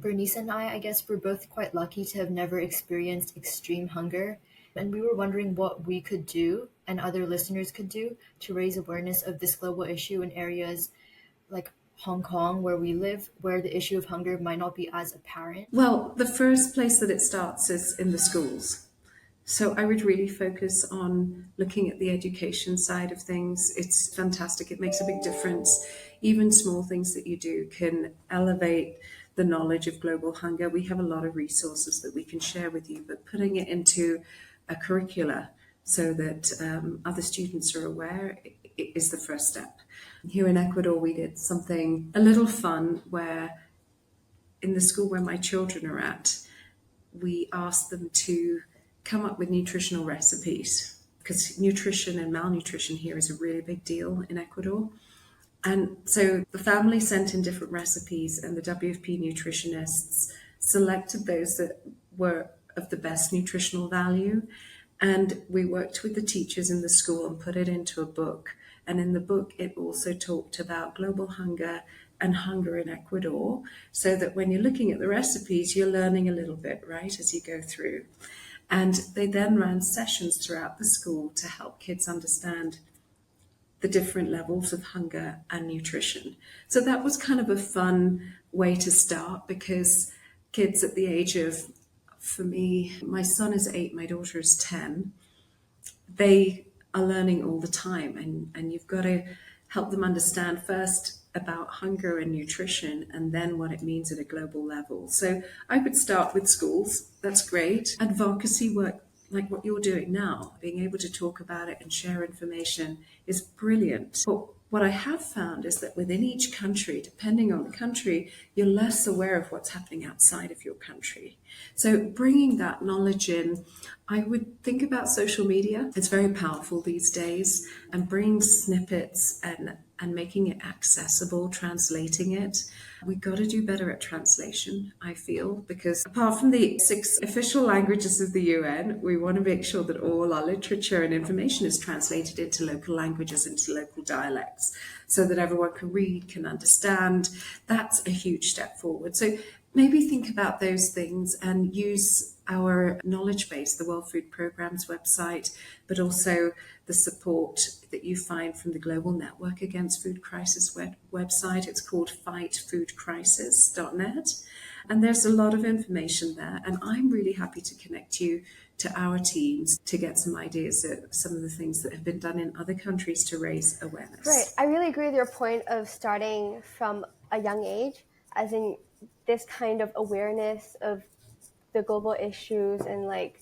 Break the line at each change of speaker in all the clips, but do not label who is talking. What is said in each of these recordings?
Bernice and I guess we're both quite lucky to have never experienced extreme hunger. And we were wondering what we could do and other listeners could do to raise awareness of this global issue in areas like Hong Kong, where we live, where the issue of hunger might not be as apparent.
Well, the first place that it starts is in the schools. So I would really focus on looking at the education side of things. It's fantastic. It makes a big difference. Even small things that you do can elevate the knowledge of global hunger. We have a lot of resources that we can share with you, but putting it into a curricula so that other students are aware is the first step. Here in Ecuador, we did something a little fun where in the school where my children are at, we asked them to come up with nutritional recipes because nutrition and malnutrition here is a really big deal in Ecuador. And so the family sent in different recipes, and the WFP nutritionists selected those that were of the best nutritional value. And we worked with the teachers in the school and put it into a book. And in the book, it also talked about global hunger and hunger in Ecuador, so that when you're looking at the recipes, you're learning a little bit, right, as you go through. And they then ran sessions throughout the school to help kids understand the different levels of hunger and nutrition. So that was kind of a fun way to start because kids at the age of, for me, my son is 8, my daughter is 10, they are learning all the time, and you've got to help them understand first about hunger and nutrition and then what it means at a global level. So I would start with schools. That's great. Advocacy work like what you're doing now, being able to talk about it and share information is brilliant. But what I have found is that within each country, depending on the country, you're less aware of what's happening outside of your country. So bringing that knowledge in, I would think about social media. It's very powerful these days, and bringing snippets and making it accessible, translating it. We got to do better at translation, I feel, because apart from the 6 official languages of the UN, we want to make sure that all our literature and information is translated into local languages, into local dialects, so that everyone can read, can understand. That's a huge step forward. So maybe think about those things and use our knowledge base, the World Food Programme's website, but also the support that you find from the Global Network Against Food Crisis website. It's called fightfoodcrisis.net. And there's a lot of information there. And I'm really happy to connect you to our teams to get some ideas of some of the things that have been done in other countries to raise awareness.
Right. I really agree with your point of starting from a young age, as in this kind of awareness of the global issues and like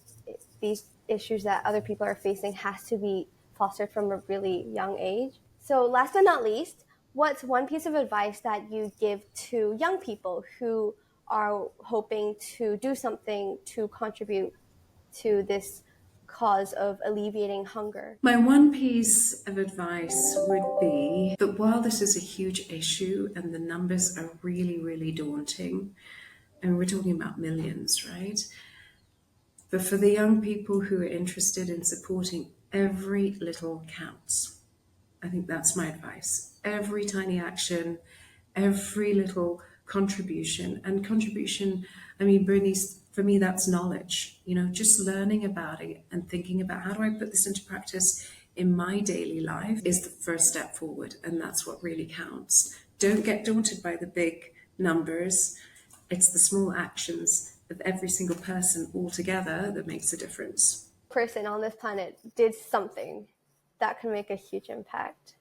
these issues that other people are facing has to be fostered from a really young age. So last but not least, what's one piece of advice that you give to young people who are hoping to do something to contribute to this cause of alleviating hunger?
My one piece of advice would be that while this is a huge issue and the numbers are really, really daunting, and we're talking about millions, right? But for the young people who are interested in supporting, every little counts. I think that's my advice. Every tiny action, every little contribution. And contribution, I mean, Bernice, for me, that's knowledge. You know, just learning about it and thinking about how do I put this into practice in my daily life is the first step forward. And that's what really counts. Don't get daunted by the big numbers. It's the small actions of every single person all together that makes a difference.
Person on this planet did something that can make a huge impact.